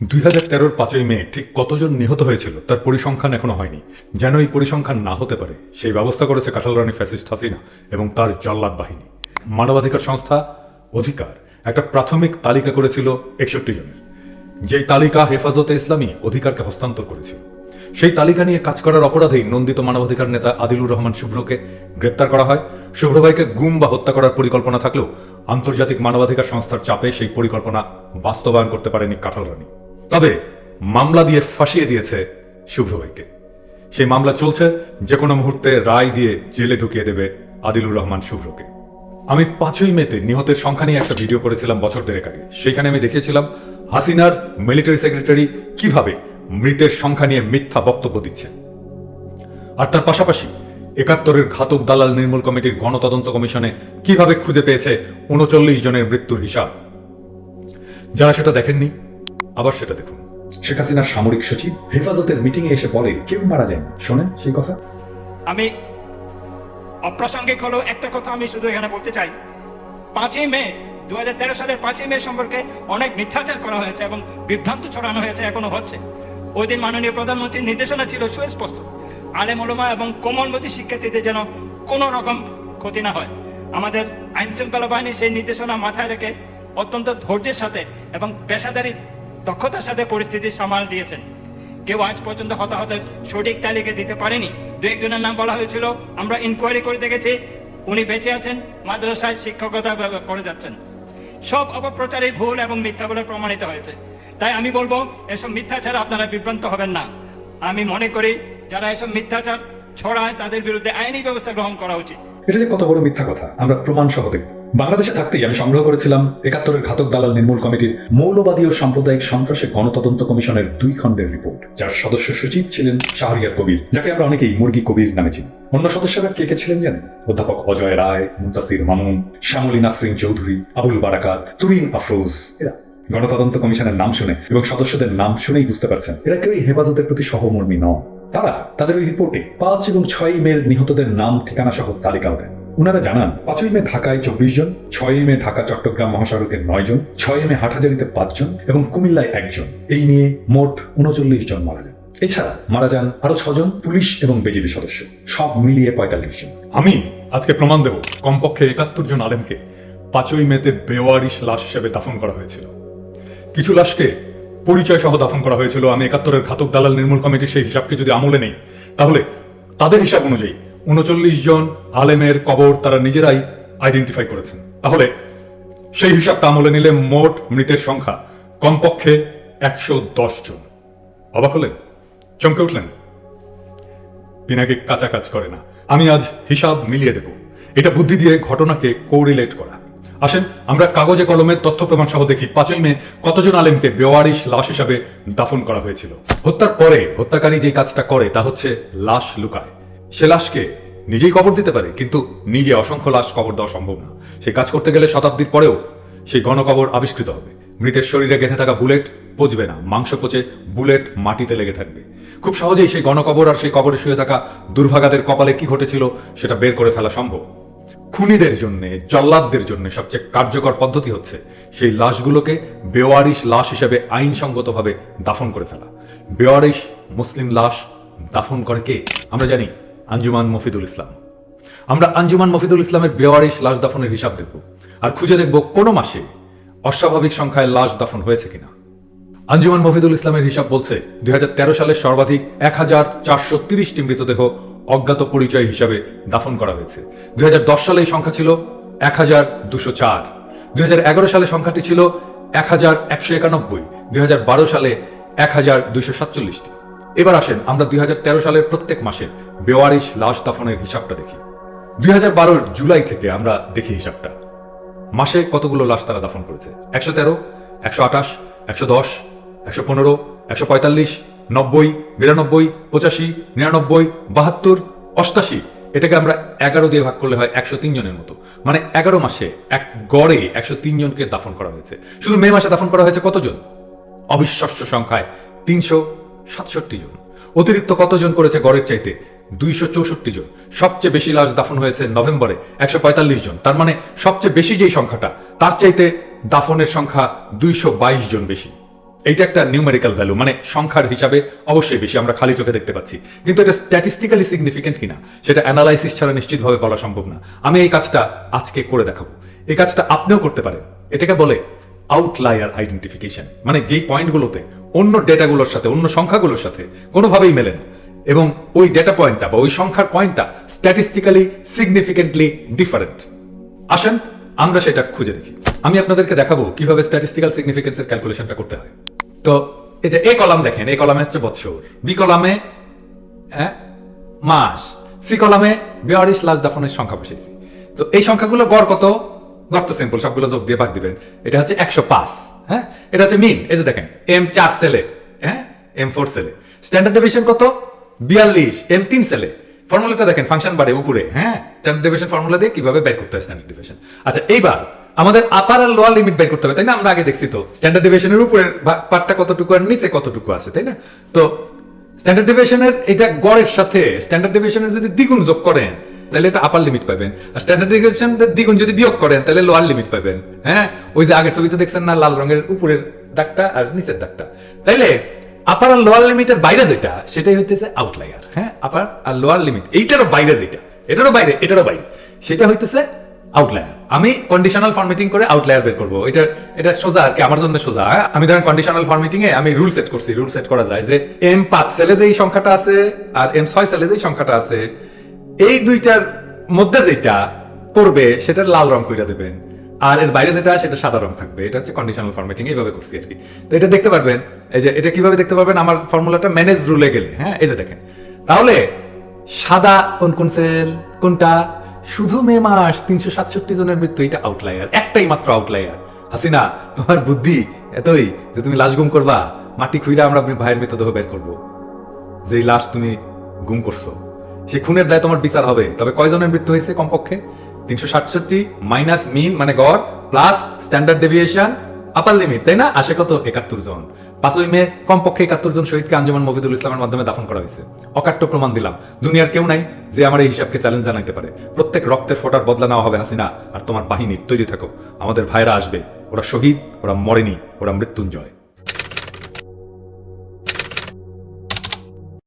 2013-র 5ই মে ঠিক কতজন নিহত হয়েছিল তার পরিসংখ্যান এখনো হয়নি। যেন এই পরিসংখ্যান না হতে পারে সেই ব্যবস্থা করেছে কাঁঠাল রানী ফ্যাসিস্ট হাসিনা এবং তার জল্লাদ বাহিনী। মানবাধিকার সংস্থা অধিকার একটা প্রাথমিক তালিকা করেছিল 61 জনের, যেই তালিকা হেফাজতে ইসলামী অধিকারকে হস্তান্তর করেছিল। সেই তালিকা নিয়ে কাজ করার অপরাধেই নন্দিত মানবাধিকার নেতা আদিলুর রহমান শুভ্রকে গ্রেপ্তার করা হয়। শুভ্র ভাইকে গুম বা হত্যা করার পরিকল্পনা থাকলেও আন্তর্জাতিক মানবাধিকার সংস্থার চাপে সেই পরিকল্পনা বাস্তবায়ন করতে পারেনি কাঁঠাল রানী। তবে মামলা দিয়ে ফাঁসিয়ে দিয়েছে শুভ্র ভাইকে। সেই মামলা চলছে, যে কোনো মুহূর্তে রায় দিয়ে জেলে ঢুকিয়ে দেবে আদিলুর রহমান শুভ্রকে। আমি 5ই মেতে নিহতের সংখ্যা নিয়ে একটা ভিডিও করেছিলাম বছর দেড়েক আগে। সেখানে আমি দেখিয়েছিলাম হাসিনার মিলিটারি সেক্রেটারি কিভাবে মৃতের সংখ্যা নিয়ে মিথ্যা বক্তব্য দিচ্ছে। আর তার পাশাপাশি 71-এর ঘাতক দালাল নির্মূল কমিটির গণতদন্ত কমিশনে কিভাবে খুঁজে পেয়েছে 39 জনের মৃত্যুর হিসাব। যারা সেটা দেখেননি আবার সেটা দেখুন। শেখ হাসিনার সামরিক সচিব হেফাজতের মিটিং এ এসে বলে কেউ মারা যায়। শোনেন সেই কথা। আমি অপ্রাসঙ্গিক হলেও একটা কথা আমি শুধু এখানে বলতে চাই, 5ই মে 2013 সালের 5ই মে সম্পর্কে অনেক মিথ্যাচার করা হয়েছে এবং বিভ্রান্ত ছড়ানো হয়েছে, এখনো হচ্ছে। ওই দিন মাননীয় প্রধানমন্ত্রীর নির্দেশনা ছিল সুস্পষ্ট, আলেম ওলামা এবং কোমলমতি শিক্ষার্থীদের যেন কোনো রকম ক্ষতি না হয়। আমাদের আইন শৃঙ্খলা বাহিনী সেই নির্দেশনা মাথায় রেখে অত্যন্ত ধৈর্যের সাথে এবং পেশাদারি দক্ষতার সাথে পরিস্থিতি সামাল দিয়েছেন। কেউ আজ পর্যন্ত হতাহতের সঠিক তালিকা দিতে পারেনি। দু একজনের নাম বলা হয়েছিল, আমরা ইনকোয়ারি করে দেখেছি উনি বেঁচে আছেন, মাদ্রাসায় শিক্ষকতা করে যাচ্ছেন। সব অপপ্রচারই ভুল এবং মিথ্যা বলে প্রমাণিত হয়েছে। তাই আমি বলবো, এসব মিথ্যাচার আপনারা বিভ্রান্ত হবেন না। আমি মনে করি যারা এসব মিথ্যাচার ছড়ায় তাদের বিরুদ্ধে আইনি ব্যবস্থা গ্রহণ করা উচিত। এটা যে কত বড় মিথ্যা কথা আমরা প্রমাণ সহ দেখব। বাংলাদেশে থাকতেই আমি সংগ্রহ করেছিলাম 71-এর ঘাতক দালাল নির্মূল কমিটির মৌলবাদী ও সাম্প্রদায়িক সন্ত্রাসে গণতদন্ত কমিশনের 2 খণ্ডের রিপোর্ট, যার সদস্য সচিব ছিলেন শাহরিয়ার কবির, যাকে আমরা অনেকেই মুরগি কবির নামে চিনি। অন্য সদস্যরা কে কে ছিলেন জানেন? অধ্যাপক অজয় রায়, মুন্তাসির মামুন, শ্যামলী নাসরিন চৌধুরী, আবুল বারাকাত, তুরিন আফরোজ। এরা গণতদন্ত কমিশনের নাম শুনে এবং সদস্যদের নাম শুনেই বুঝতে পারছেন এরা কেউই হেফাজতের প্রতি সহমর্মী নন। তারা তাদের ওই রিপোর্টে 5 এবং 6 মে নিহতদের নাম ঠিকানা সহ তালিকাও দেন। উনারা জানান 5ই মে ঢাকায় 24 জন, 6ই মে ঢাকা চট্টগ্রাম মহাসড়কে 9 জন, 6ই মে হাটহাজারীতে 5 জন এবং কুমিল্লায় 1 জন। এই নিয়ে মোট 39 জন মারা যান। এছাড়া মারা যান আরো 6 জন পুলিশ এবং বিজিবি সদস্য, সব মিলিয়ে 45 জন। আমি আজকে প্রমাণ দেব কমপক্ষে 71 জন আলেমকে 5ই মেতে বেওয়ারিশ লাশ হিসেবে দাফন করা হয়েছিল। কিছু লাশকে পরিচয় সহ দাফন করা হয়েছিল। আমি 71-এর ঘাতক দালাল নির্মূল কমিটির সেই হিসাবকে যদি আমলে নেই, তাহলে তাদের হিসাব অনুযায়ী 39 জন আলেমের কবর তারা নিজেরাই আইডেন্টিফাই করেছেন। তাহলে সেই হিসাবটা আমলে নিলে মোট মৃতের সংখ্যা কমপক্ষে 110 জন। অবাক হলেন? চমকে উঠলেন? পিনাকি কাঁচা কাজ করে না। আমি আজ হিসাব মিলিয়ে দেব। এটা বুদ্ধি দিয়ে ঘটনাকে কোরিলেট করা। আসেন আমরা কাগজে কলমে তথ্য প্রমাণ সহ দেখি 5ই মে কতজন আলেমকে বেওয়ারিশ লাশ হিসাবে দাফন করা হয়েছিল। হত্যার পরে হত্যাকারী যে কাজটা করে তা হচ্ছে লাশ লুকায়। সে লাশকে নিজেই কবর দিতে পারে, কিন্তু নিজে অসংখ্য লাশ কবর দেওয়া সম্ভব না। সেই কাজ করতে গেলে শতাব্দীর পরেও সেই গণকবর আবিষ্কৃত হবে। মৃতের শরীরে গেঁথে থাকা বুলেট পচবে না, মাংস পচে বুলেট মাটিতে লেগে থাকবে। খুব সহজেই সেই গণকবর আর সেই কবরে শুয়ে থাকা দুর্ভাগাদের কপালে কি ঘটেছিল সেটা বের করে ফেলা সম্ভব। খুনিদের জন্য, জল্লাদদের জন্য সবচেয়ে কার্যকর পদ্ধতি হচ্ছে সেই লাশগুলোকে বেওয়ারিশ লাশ হিসেবে আইনসঙ্গতভাবে দাফন করে ফেলা। বেওয়ারিশ মুসলিম লাশ দাফন করে কে? আমরা জানি আঞ্জুমান মফিদুল ইসলাম। আমরা আঞ্জুমান মফিদুল ইসলামের বেওয়ারিশ লাশ দাফনের হিসাব দেখব আর খুঁজে দেখব কোনো মাসে অস্বাভাবিক সংখ্যায় লাশ দাফন হয়েছে কিনা। আঞ্জুমান মফিদুল ইসলামের হিসাব বলছে 2013 সালে সর্বাধিক 1430টি মৃতদেহ অজ্ঞাত পরিচয় হিসাবে দাফন করা হয়েছে। 2010 সালে এই সংখ্যা ছিল 1204। 2011 সালে সংখ্যাটি ছিল 1191। 2012 সালে 1247টি। এবার আসেন আমরা 2013 সালের প্রত্যেক মাসে বেওয়ারিশ লাশ দাফনের হিসাবটা দেখি। 2012 জুলাই থেকে আমরা দেখি হিসাবটা। মাসে কতগুলো লাশ তারা দাফন করেছে? 113, 128, 110, 115, 145, 90, 92, 85, 99, 72, 88। এটাকে আমরা 11 দিয়ে ভাগ করলে হয় 103 জনের মতো। মানে 11 মাসে এক গড়ে 103 জনকে দাফন করা হয়েছে। শুধু মে মাসে দাফন করা হয়েছে কতজন? অবিশ্বাস্য সংখ্যায় 367 জন। অতিরিক্ত কতজন করেছে গড়ের চাইতে? 264 জন। সবচেয়ে বেশি লাশ দাফন হয়েছে নভেম্বরে, 145 জন। তার মানে সবচেয়ে বেশি যেই সংখ্যাটা তার চাইতে দাফনের সংখ্যা 222 জন বেশি। এইটা একটা নিউমেরিক্যাল ভ্যালু, মানে সংখ্যার হিসাবে অবশ্যই বেশি, আমরা খালি চোখে দেখতে পাচ্ছি, কিন্তু এটা স্ট্যাটিস্টিক্যালি সিগনিফিকেন্ট কিনা সেটা অ্যানালাইসিস ছাড়া নিশ্চিতভাবে বলা সম্ভব না। আমি এই কাজটা আজকে করে দেখাবো। এই কাজটা আপনিও করতে পারেন। এটাকে বলে আউটলায়ার আইডেন্টিফিকেশন, মানে যেই পয়েন্টগুলোতে অন্য ডেটাগুলোর সাথে, অন্য সংখ্যাগুলোর সাথে কোনোভাবেই মেলে না, এবং ওই ডেটা পয়েন্টটা বা ওই সংখ্যার পয়েন্টটা স্ট্যাটিস্টিক্যালি সিগনিফিকেন্টলি ডিফারেন্ট। আসেন আমরা সেটা খুঁজে দেখি। আমি আপনাদেরকে দেখাবো কিভাবে স্ট্যাটিস্টিক্যাল সিগনিফিকেন্সের ক্যালকুলেশনটা করতে হয়। তো এই যে এ কলাম দেখেন, এ কলামে হচ্ছে বছর, বি কলামে মাস, সি কলামে বেওয়ারিশ লাশ দাফনের সংখ্যা বসেছি। তো এই সংখ্যাগুলো গড় কত? গড় তো সিম্পল, সবগুলো যোগ দিয়ে ভাগ দিবেন। এটা হচ্ছে 105, হ্যাঁ, এটা হচ্ছে মিন, এই যে দেখেন এম 4 সেলে, হ্যাঁ, এম 4 সেলে। স্ট্যান্ডার্ড ডেভিয়েশন কত? 42, এম 3 সেলে। ফর্মুলাটা দেখেন, ফাংশন বারে উপরে, হ্যাঁ, স্ট্যান্ডার্ড ডেভিয়েশন ফর্মুলা দিয়ে কিভাবে বের করতে হয় স্ট্যান্ডার্ড ডেভিয়েশন। আচ্ছা, এইবার আমাদের আপার আর লোয়ার লিমিট বের করতে হবে, তাই না? আমরা আগে দেখছি তো স্ট্যান্ডার্ড ডেভিয়েশনের উপরের পার্টটা কতটুকু আর নিচে কতটুকু আছে, তাই না? তো স্ট্যান্ডার্ড ডেভিয়েশনের এটা গড়ের সাথে স্ট্যান্ডার্ড ডেভিয়েশনের যদি দ্বিগুণ যোগ করেন তাহলে এটা আপার লিমিট পাবেন, আর স্ট্যান্ডার্ড ডেভিয়েশনের দ্বিগুণ যদি বিয়োগ করেন তাহলে লোয়ার লিমিট পাবেন। হ্যাঁ, ওই যে আগের ছবিতে দেখছেন না, লাল রঙের উপরের দাগটা আর নিচের দাগটা। তাইলে আপার আর লোয়ার লিমিটের বাইরে যেটা, সেটাই হইতেছে আউটলায়ার। হ্যাঁ, আপার আর লোয়ার লিমিট এইটারও বাইরে যেটা, এটারও বাইরে, এটারও বাইরে, সেটা হইতেছে আউটলায়ার। আমি কন্ডিশনাল ফরম্যাটিং করে আউটলায়ার বের করবো। এটা সোজা আর কি, আমার জন্য সোজা। আমি ধরেন কন্ডিশনাল ফরম্যাটিং এ আমি রুল সেট করছি। রুল সেট করা যায় যে এম 5 সেলে যেই সংখ্যাটা আছে আর এম 6 সেলে যেই সংখ্যাটা আছে, এই দুইটার মধ্যে যেটা পড়বে সেটা লাল রং কইরা দেবেন, আর এর বাইরে যেটা সেটা সাদা রং থাকবে। এটা হচ্ছে কন্ডিশনাল ফরম্যাটিং, এইভাবে করছি আর কি। তো এটা দেখতে পারবেন, এই যে এটা কিভাবে দেখতে পারবেন, আমার ফর্মুলাটা ম্যানেজ রুলে গেলে, হ্যাঁ, এই যে দেখেন। তাহলে সাদা কোন কোন সেল, কোনটা? শুধু মে মাস 367 জনের মৃত্যু, এটা আউটলায়ার, একটাই মাত্র আউটলায়ার। হাসিনা, তোমার বুদ্ধি এতই যে তুমি লাশ গুম করবা, মাটি খুইরা আমরা ভাইয়ের মৃতদেহ বের করবো। যেই লাশ তুমি গুম করছো সেই খুনের দায় তোমার বিচার হবে। তবে কয়জনের মৃত্যু হয়েছে? কমপক্ষে 367 মাইনাস মিন মানে গড় প্লাস স্ট্যান্ডার্ড ডেভিয়েশন আপার লিমিট, তাই না? আসে কত? 71 জন। 5ই মে কমপক্ষে 71 জন শহীদকে আঞ্জুমান মফিদুল ইসলামের মাধ্যমে দাফন করা হয়েছে। অকাট্য প্রমাণ দিলাম, দুনিয়ার কেউ নাই যে আমার এই হিসাবকে চ্যালেঞ্জ জানাইতে পারে। প্রত্যেক রক্তের ফোঁটার বদলা নেওয়া হবে হাসিনা, আর তোমার বাহিনী তৈরি থাকো, আমাদের ভাইরা আসবে, ওরা শহীদ, ওরা মরেনি, ওরা মৃত্যুঞ্জয়।